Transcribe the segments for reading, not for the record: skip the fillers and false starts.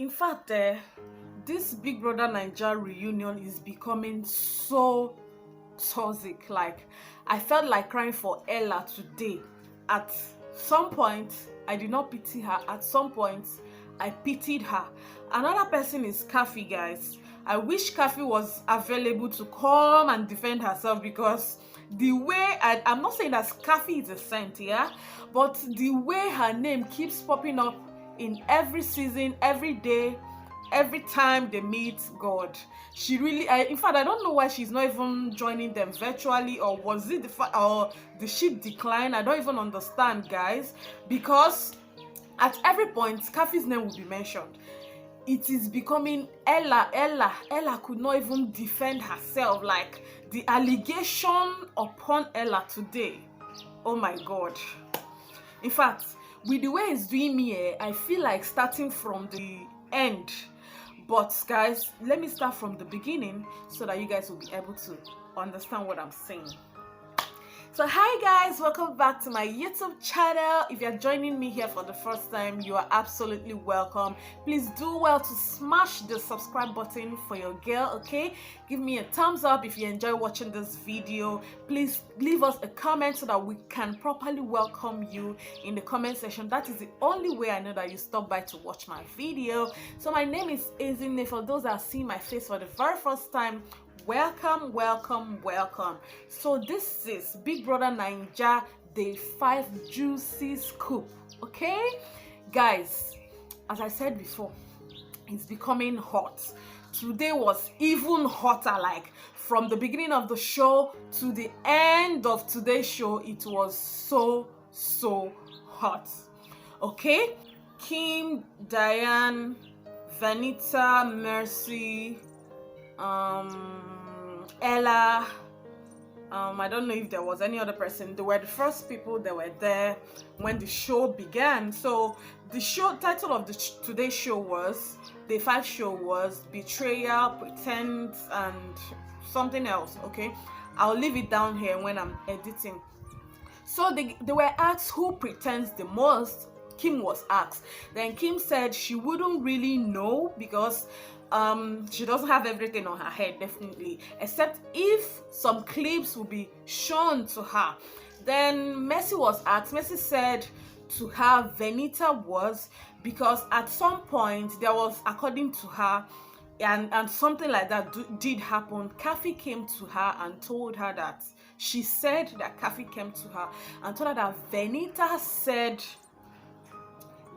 In fact, this Big Brother Naija reunion is becoming so toxic. Like, I felt like crying for Ella today. At some point, I did not pity her. At some point, I pitied her. Another person is Kathy, guys. I wish Kathy was available to come and defend herself, because the way I'm not saying that Kathy is a saint, yeah, but the way her name keeps popping up in every season, every day, every time they meet, God, she really, in fact, I don't know why she's not even joining them virtually, or was it or the ship decline? I don't even understand, guys, because at every point Kathy's name will be mentioned. It is becoming Ella could not even defend herself. Like, the allegation upon Ella today, oh my God. In fact, with the way it's doing me, I feel like starting from the end. But guys, let me start from the beginning so that you guys will be able to understand what I'm saying. So hi guys, welcome back to my YouTube channel. If you're joining me here for the first time, you are absolutely welcome. Please do well to smash the subscribe button for your girl, okay? Give me a thumbs up if you enjoy watching this video. Please leave us a comment so that we can properly welcome you in the comment section. That is the only way I know that you stop by to watch my video. So my name is Ezine. For those that see my face for the very first time, welcome. So this is Big Brother Naija Day 5 juicy scoop, okay guys? As I said before, it's becoming hot. Today was even hotter. Like, from the beginning of the show to the end of today's show, it was so hot, okay? Kim, Diane, Vanita, Mercy, Ella, I don't know if there was any other person. They were the first people that were there when the show began. So the show title of today's show was, Day 5 show was Betrayal, Pretend, and something else, okay? I'll leave it down here when I'm editing. So they were asked who pretends the most. Kim was asked. Then Kim said she wouldn't really know, because she doesn't have everything on her head, definitely, except if some clips will be shown to her. Then Mercy was asked. Mercy said to her Venita was, because at some point there was, according to her, and something like that did happen. Kathy came to her and told her that, she said that Kathy came to her and told her that Venita said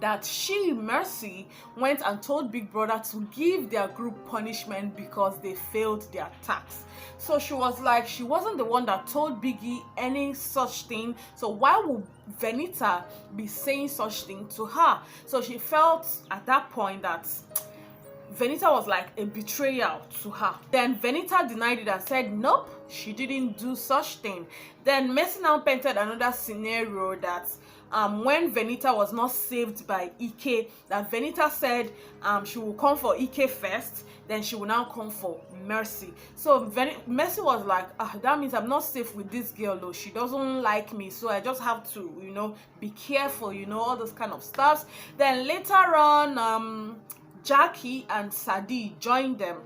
that she, Mercy, went and told Big Brother to give their group punishment because they failed their task. So she was like, she wasn't the one that told Biggie any such thing, so why would Venita be saying such thing to her? So she felt at that point that Venita was like a betrayal to her. Then Venita denied it and said nope, she didn't do such thing. Then Mercy now painted another scenario that when Venita was not saved by Ike, that Venita said she will come for Ike first, then she will now come for Mercy. So Mercy was like, that means I'm not safe with this girl though. She doesn't like me, so I just have to, you know, be careful, you know, all those kind of stuff. Then later on, Jackie and Sadi joined them.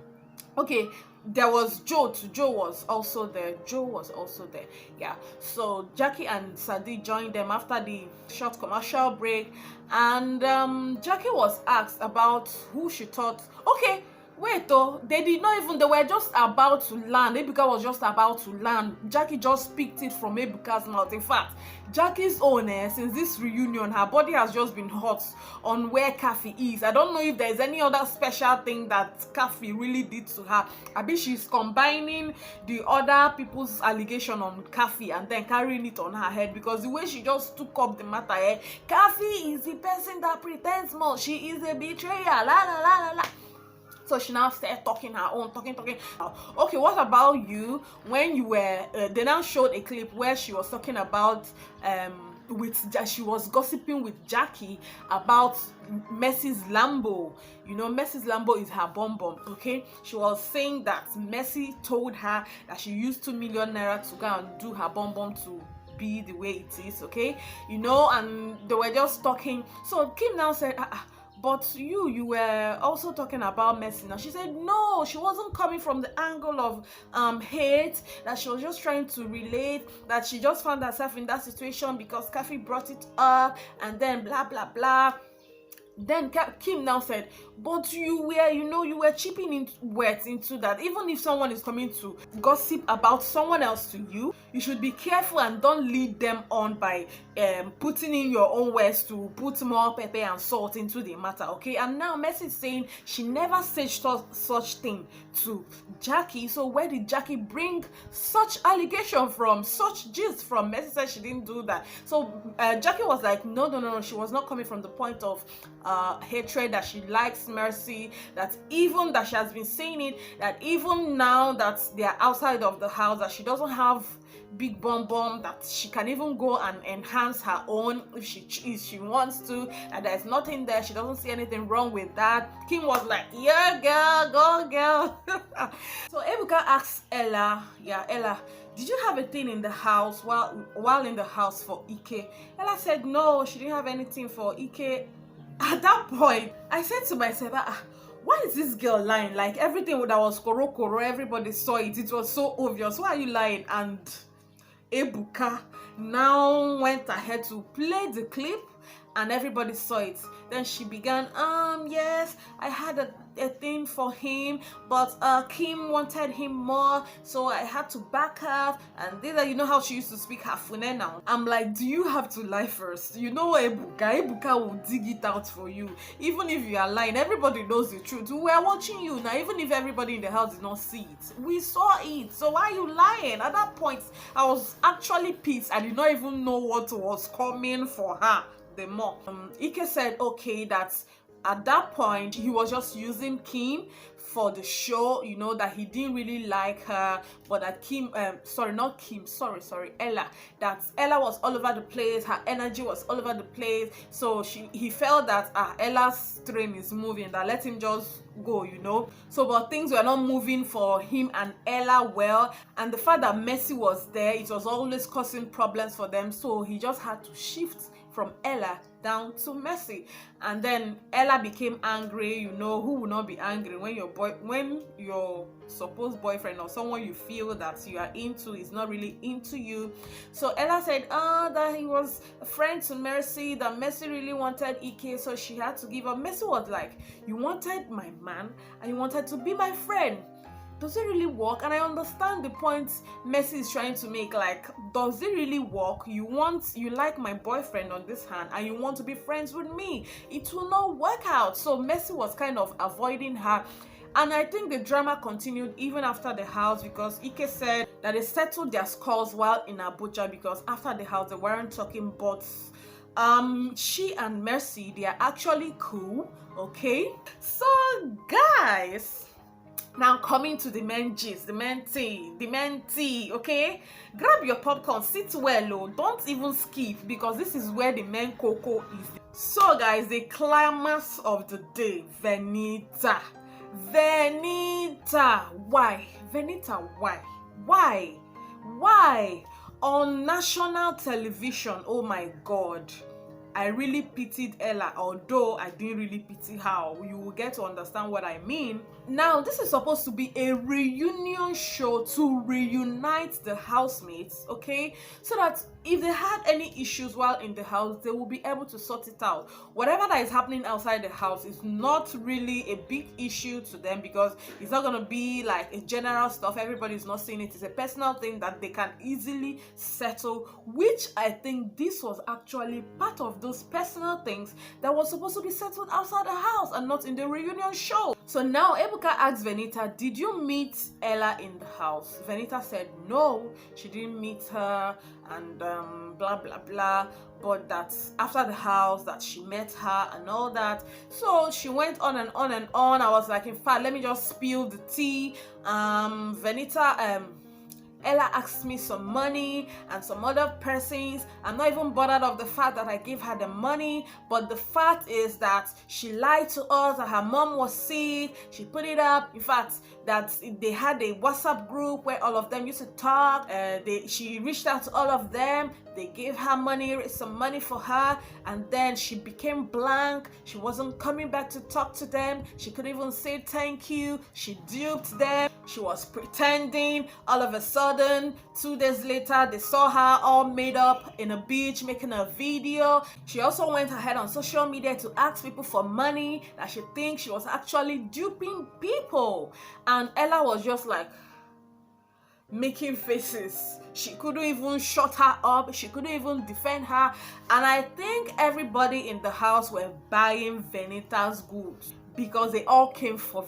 Okay, there was Joe too. Joe was also there. Yeah. So Jackie and Sadi joined them after the short commercial break, and Jackie was asked about who she thought. Okay, wait though, they were just about to land. Ebuka was just about to land. Jackie just picked it from Ebuka's mouth. In fact, Jackie's own, since this reunion, her body has just been hot on where Kathy is. I don't know if there's any other special thing that Kathy really did to her. I bet she's combining the other people's allegation on Kathy and then carrying it on her head, because the way she just took up the matter, Kathy is the person that pretends more. She is a betrayer, la la la la la. So she now started talking her own, talking. Okay, what about you? When you were, they now showed a clip where she was talking about, she was gossiping with Jackie about Mercy's Lambo. You know, Mercy's Lambo is her bum, okay? She was saying that Mercy told her that she used 2 million naira to go and do her bum to be the way it is, okay? You know, and they were just talking. So Kim now said, but you were also talking about Mercy now. She said no, she wasn't coming from the angle of hate, that she was just trying to relate, that she just found herself in that situation because Kathy brought it up, and then blah blah blah. Then Kim now said, but you were chipping in words into that. Even if someone is coming to gossip about someone else to you, you should be careful and don't lead them on by putting in your own words to put more pepper and salt into the matter, okay? And now Mercy is saying she never said such thing to Jackie. So where did Jackie bring such allegation from, such gist from? Mercy said she didn't do that. So Jackie was like, no, she was not coming from the point of hatred, that she likes Mercy, that even that she has been saying it, that even now that they are outside of the house, that she doesn't have big bomb, that she can even go and enhance her own if she wants to, and there's nothing there, she doesn't see anything wrong with that. Kim was like, yeah girl, go girl. So Ebuka asked Ella, Ella, did you have a thing in the house while in the house for Ike? Ella said no, she didn't have anything for Ike. At that point, I said to myself, why is this girl lying? Like, everything that was koro, everybody saw it. It was so obvious. Why are you lying? And Ebuka now went ahead to play the clip, and everybody saw it. Then she began, yes, I had a thing for him, but Kim wanted him more, so I had to back up. And you know how she used to speak her Fune now. I'm like, do you have to lie first? You know Ebuka will dig it out for you. Even if you are lying, everybody knows the truth. We are watching you now. Even if everybody in the house did not see it, we saw it. So why are you lying? At that point, I was actually pissed. I did not even know what was coming for her the more. Ike said okay, that at that point he was just using Kim for the show, you know, that he didn't really like her, but that Ella, that Ella was all over the place, her energy was all over the place, so he felt that Ella's train is moving, that let him just go, you know. So but things were not moving for him and Ella well, and the fact that Mercy was there, it was always causing problems for them, so he just had to shift from Ella down to Mercy. And then Ella became angry. You know, who will not be angry when your supposed boyfriend or someone you feel that you are into is not really into you? So Ella said that he was a friend to Mercy, that Mercy really wanted Ike, so she had to give up. Mercy was like, you wanted my man and you wanted to be my friend. Does it really work? And I understand the point Mercy is trying to make, like, does it really work? You like my boyfriend on this hand and you want to be friends with me. It will not work out. So Mercy was kind of avoiding her. And I think the drama continued even after the house, because Ike said that they settled their scores while in Abuja, because after the house they weren't talking, but she and Mercy, they are actually cool, okay? So guys, now coming to the main gist, the main tea, okay? Grab your popcorn, sit well, oh, don't even skip, because this is where the main cocoa is. So guys, the climax of the day, Venita. Why? Venita, why? On national television, oh my God. I really pitied Ella, although I didn't really pity her. You will get to understand what I mean. Now, this is supposed to be a reunion show to reunite the housemates, okay? So that if they had any issues while in the house, they will be able to sort it out. Whatever that is happening outside the house is not really a big issue to them, because it's not going to be like a general stuff. Everybody's not seeing it. It's a personal thing that they can easily settle, which I think this was actually part of those personal things that was supposed to be settled outside the house and not in the reunion show. So now Ebuka asked Venita, did you meet Ella in the house? Venita said no, she didn't meet her, and blah blah blah, but that after the house that she met her and all that. So she went on and on and on. I was like, in fact, let me just spill the tea. Venita Ella asked me some money and some other persons. I'm not even bothered of the fact that I gave her the money, but the fact is that she lied to us that her mom was sick. She put it up. In fact, that they had a WhatsApp group where all of them used to talk. She reached out to all of them. They gave her money, some money for her, and then she became blank. She wasn't coming back to talk to them. She couldn't even say thank you. She duped them. She was pretending. All of a sudden, 2 days later, they saw her all made up in a beach making a video. She also went ahead on social media to ask people for money that she thinks she was actually duping people. And Ella was just like making faces. She couldn't even shut her up. She couldn't even defend her. And I think everybody in the house were buying Venita's goods because they all came for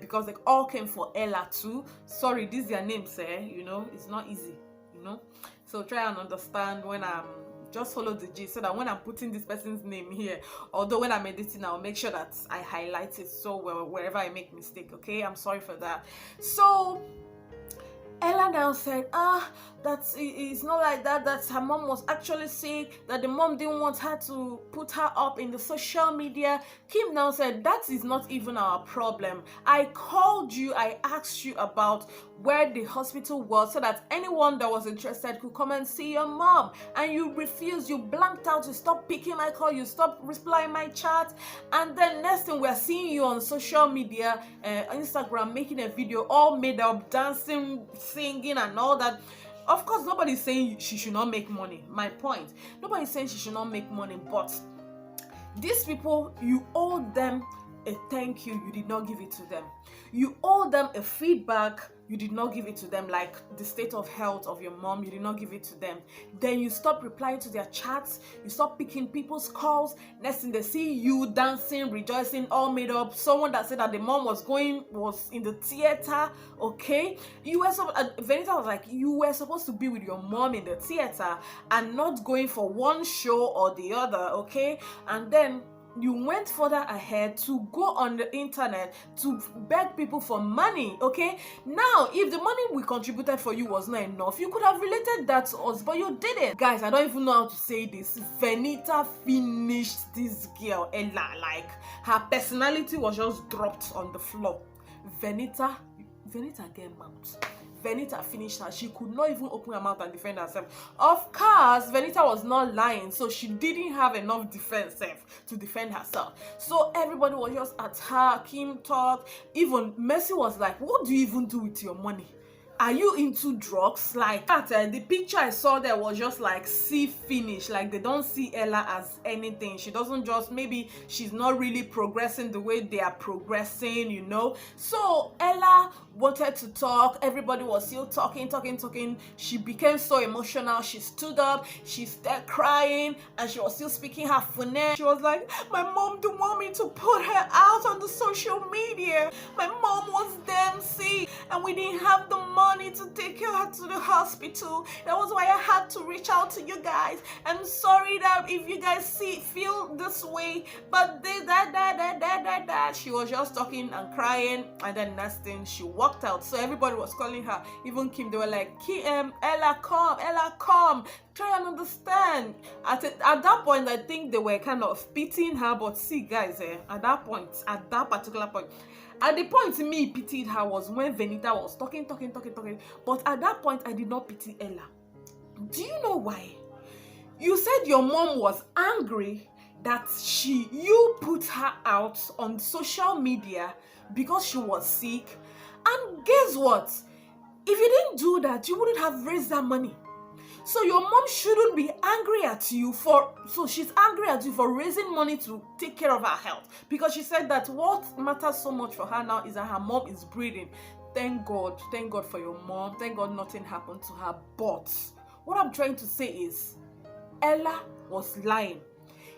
because they all came for Ella too. Sorry, these their names, you know, it's not easy, you know. So try and understand when I'm just follow the G, so that when I'm putting this person's name here, although when I'm editing, I'll make sure that I highlight it so well wherever I make mistake. Okay, I'm sorry for that. So Ella now said, that it's not like that, that her mom was actually sick, that the mom didn't want her to put her up in the social media. Kim now said, that is not even our problem. I called you, I asked you about where the hospital was so that anyone that was interested could come and see your mom, and you refused. You blanked out. You stopped picking my call. You stopped replying my chat, and then next thing we're seeing you on social media, Instagram, making a video all made up, dancing, singing and all that. Of course, nobody's saying she should not make money. My point, nobody's saying she should not make money, but these people, you owe them a thank you, you did not give it to them. You owe them a feedback, you did not give it to them, like the state of health of your mom, you did not give it to them. Then you stop replying to their chats, you stop picking people's calls. Next thing they see you dancing, rejoicing, all made up. Someone that said that the mom was in the theater, okay? Venita was like, you were supposed to be with your mom in the theater and not going for one show or the other, okay? And then you went further ahead to go on the internet to beg people for money, okay? Now, if the money we contributed for you was not enough, you could have related that to us, but you didn't. Guys, I don't even know how to say this. Venita finished this girl, Ella. Like, her personality was just dropped on the floor. Venita get mouth. Venita finished her. She could not even open her mouth and defend herself. Of course, Venita was not lying, so she didn't have enough defense to defend herself. So everybody was just at her. Kim talked. Even Mercy was like, what do you even do with your money? Are you into drugs? Like that, the picture I saw there was just like see finish. Like they don't see Ella as anything. She doesn't just, maybe she's not really progressing the way they are progressing, you know. So Ella wanted to talk. Everybody was still talking. She became so emotional. She stood up. She started crying, and she was still speaking her phoneme. She was like, my mom didn't want me to put her out on the social media. My mom was damn sick, and we didn't have the money to take her to the hospital. That was why I had to reach out to you guys. I'm sorry that if you guys feel this way, but that. She was just talking and crying, and then next thing she walked out. So everybody was calling her. Even Kim, they were like, Ella, come. Try and understand. At that point, I think they were kind of pitying her. But see, guys, at that particular point, at the point me pitied her was when Venita was talking. But at that point, I did not pity Ella. Do you know why? You said your mom was angry that you put her out on social media because she was sick. And guess what? If you didn't do that, you wouldn't have raised that money. So your mom shouldn't be angry at you she's angry at you for raising money to take care of her health. Because she said that what matters so much for her now is that her mom is breathing. Thank God for your mom. Thank God nothing happened to her. But what I'm trying to say is, Ella was lying.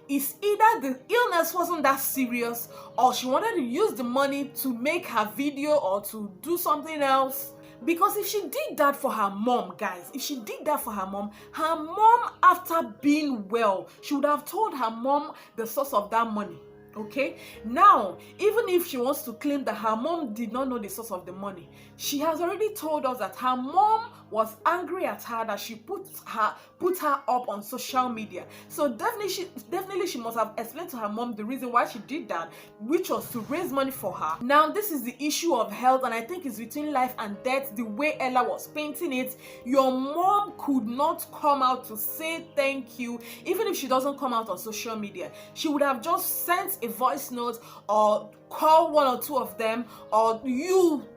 It's either the illness wasn't that serious, or she wanted to use the money to make her video or to do something else. Because if she did that for her mom, guys, her mom after being well, she would have told her mom the source of that money. Okay, now even if she wants to claim that her mom did not know the source of the money, she has already told us that her mom was angry at her that she put her up on social media. So definitely she must have explained to her mom the reason why she did that, which was to raise money for her. Now this is the issue of health, and I think it's between life and death. The way Ella was painting it, your mom could not come out to say thank you. Even if she doesn't come out on social media, she would have just sent a voice note or call one or two of them, or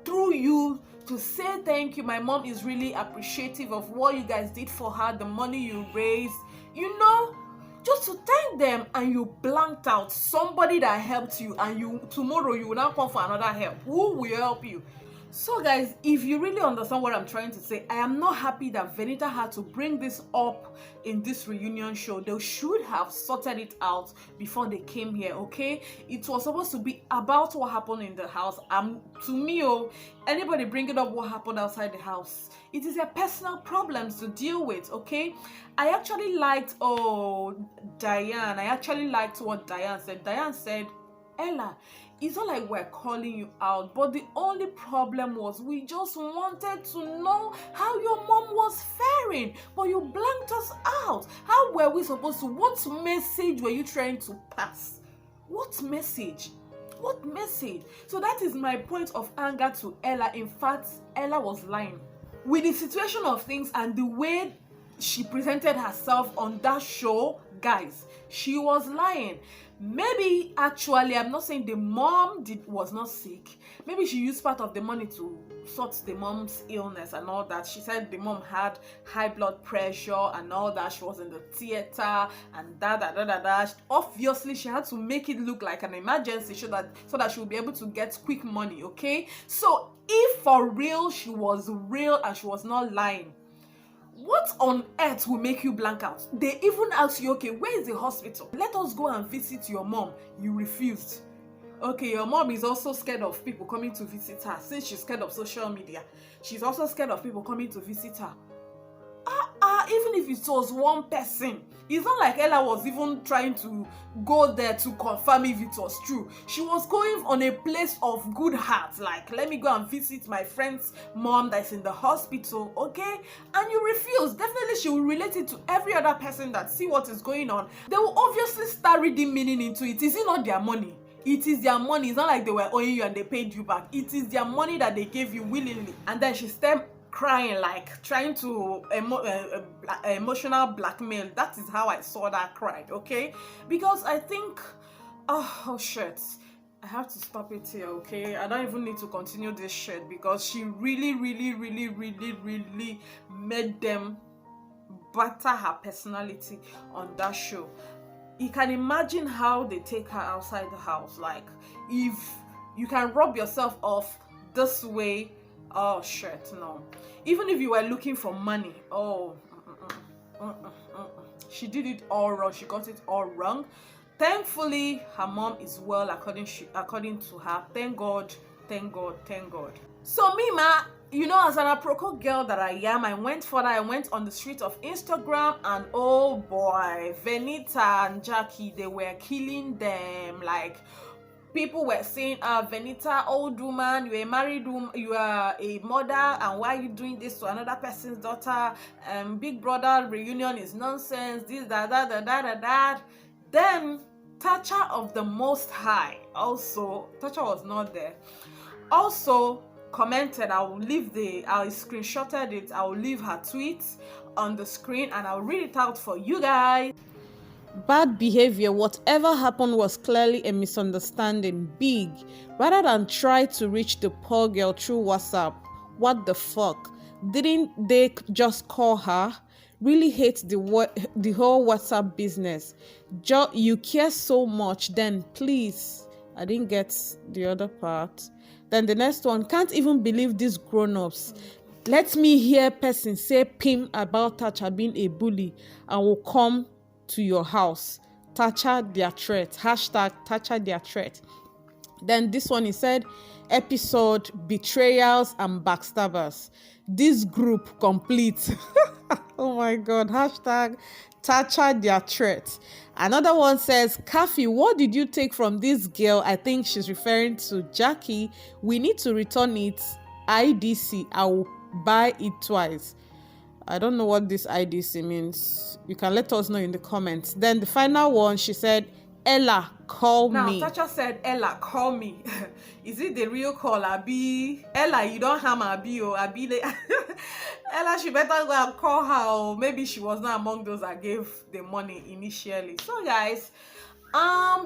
through you, to say thank you. My mom is really appreciative of what you guys did for her, the money you raised, just to thank them. And you blanked out somebody that helped you, and tomorrow you will now come for another help. Who will help you? So guys, if you really understand what I'm trying to say, I am not happy that Venita had to bring this up in this reunion show. They should have sorted it out before they came here, okay? It was supposed to be about what happened in the house. To me, anybody bringing up what happened outside the house, it is their personal problems to deal with, okay? I actually liked, Diane. I actually liked what Diane said. Diane said, Ella, it's not like we're calling you out, but the only problem was we just wanted to know how your mom was faring, but you blanked us out. How were we supposed to? What message were you trying to pass? What message? What message? So that is my point of anger to Ella. In fact, Ella was lying. With the situation of things and the way she presented herself on that show, guys, she was lying. Maybe actually, I'm not saying the mom was not sick. Maybe she used part of the money to sort the mom's illness and all that. She said the mom had high blood pressure and all that. She was in the theater and that. Obviously, she had to make it look like an emergency so that she would be able to get quick money, okay? So if for real she was real and she was not lying, what on earth will make you blank out? They even asked you, okay, where is the hospital? Let us go and visit your mom. You refused. Okay, your mom is also scared of people coming to visit her. Since she's scared of social media, she's also scared of people coming to visit her. Even if it was one person, it's not like Ella was even trying to go there to confirm if it was true. She was going on a place of good heart, like, let me go and visit my friend's mom that's in the hospital, okay? And you refuse. Definitely she will relate it to every other person that see what is going on. They will obviously start reading meaning into it. Is it not their money? It is their money. It's not like they were owing you and they paid you back. It is their money that they gave you willingly. And then she started crying, like trying to emotional blackmail. That is how I saw that cried, okay? Because I think, oh shit, I have to stop it here, okay? I don't even need to continue this shit because she really made them butter her personality on that show. You can imagine how they take her outside the house. Like, if you can rub yourself off this way, oh shit, no. Even if you were looking for money, she did it all wrong. She got it all wrong. Thankfully, her mom is well, according to her. Thank God. So me, as an aproko girl that I am, I went further. I went on the street of Instagram, and oh boy, Venita and Jackie, they were killing them. Like, people were saying, Venita, old woman, you are a married woman, you are a mother, and why are you doing this to another person's daughter? Big Brother reunion is nonsense, this, that. Then, Tacha of the Most High, also, Tacha was not there, also commented. I'll screenshotted it, I'll leave her tweet on the screen, and I'll read it out for you guys. Bad behavior. Whatever happened was clearly a misunderstanding. Big. Rather than try to reach the poor girl through WhatsApp. What the fuck? Didn't they just call her? Really hate the whole WhatsApp business. You care so much, then please. I didn't get the other part. Then the next one. Can't even believe these grown-ups. Let me hear person say pim about Tacha being a bully and will come to your house. Tacha their threat. Hashtag Tacha their threat. Then this one, he said, episode betrayals and backstabbers. This group complete. Oh my God. Hashtag Tacha their threat. Another one says, Kafi, what did you take from this girl? I think she's referring to Jackie. We need to return it. IDC. I will buy it twice. I don't know what this IDC means. You can let us know in the comments. Then the final one, she said, Ella, call me. Now, Tacha said, Ella, call me. Is it the real call, Abi? Ella, you don't have Abi, or Abi. Ella, she better go and call her, or maybe she was not among those that gave the money initially. So, guys,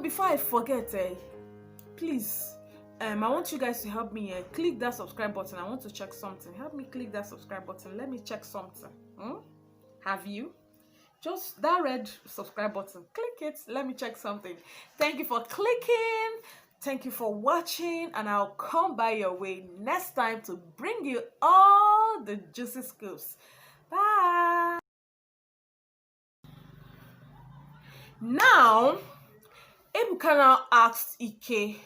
before I forget, please, I want you guys to help me click that subscribe button. I want to check something. Help me click that subscribe button. Let me check something. Have you? Just that red subscribe button. Click it. Let me check something. Thank you for clicking. Thank you for watching. And I'll come by your way next time to bring you all the juicy scoops. Bye. Now, Ebuka now asked Ike,